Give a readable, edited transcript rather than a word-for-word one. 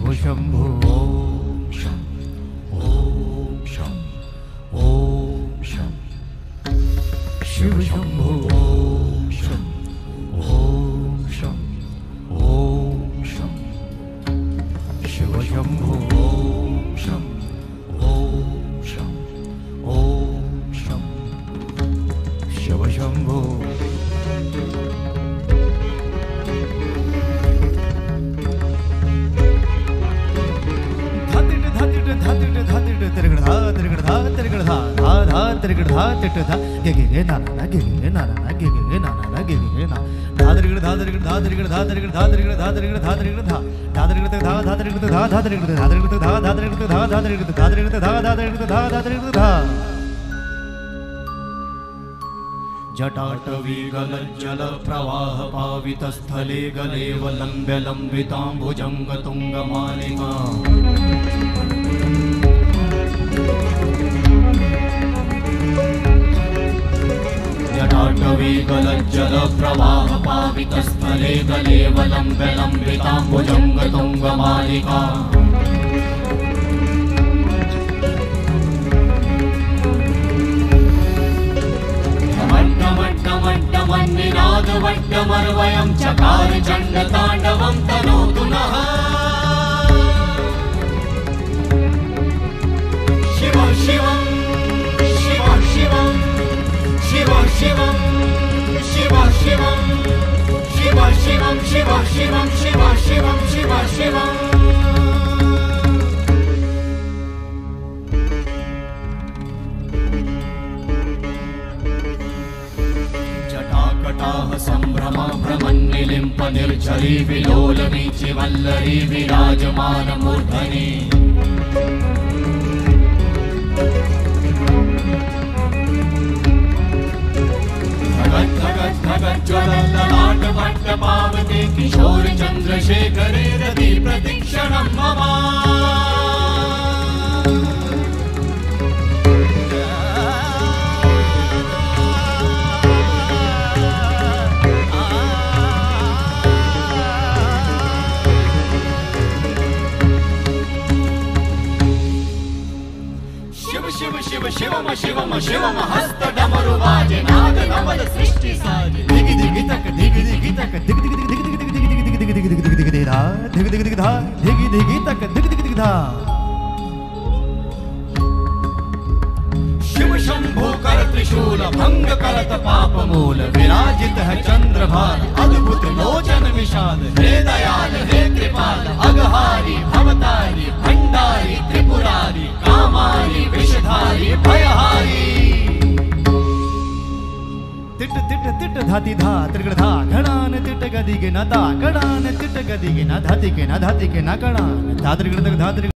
शिव शंभो ओम शं ओम शं ओम शं शिव शंभो ओम शं ओम शं ओम शं शिव शंभो ओम शं ओम शं ओम शं शिव शंभो जटाटवी गलज्जल प्रवाह पावितस्थले गलेवलम्ब्य लम्बिताम्बुजंग तुंगमालिका जटाटवी गलज्जल प्रवाह पावितस्थले गलेवलम्ब्य लम्बिताम्बुजंग तुंगमालिका वट्टमर्वयं चकार चण्डताण्डवं तनोतु नः शिव शिवं शिव शिवं शिव शिवं शिव शिवं शिव शिवं शिव शिवं शिव शिवं शिव शिवं संभ्रम भ्रमन्निलिम्प निर्झरी विलोलवीचि वल्लरी विराजमान मूर्धनि धगत् धगत् धगत् ज्वलल्ललाट भट्ट पावते किशोर चन्द्रशेखरे रति प्रतिक्षणं मम शिव शिव शिवम शिवम शिवम हस्त डमरु बाजे नाद नवल सृष्टि साजे दिग दिग तक दिग दिग तक दिग दिग दिग दिग दिग दिग दिग दिग दिग दिग दिग धा दिग दिग दिग धा दिग दिग तक दिग दिग दिग धा शिव शंभो कर त्रिशूल भंग करत पाप मूल विराजित है चंद्रभान अद्भुत लोचन विशाल हे दयाल हे कृपाल अघहारी भवतारी भंडारी त्रिपुरारी कामारी विषधारी भयहारी तिट तिट तिट धाति धा त्रिगण धा घड़ान तिट गदिगे न दा घड़ान तिट गदिगे न धाति के न कड़ान धा त्रिगण धा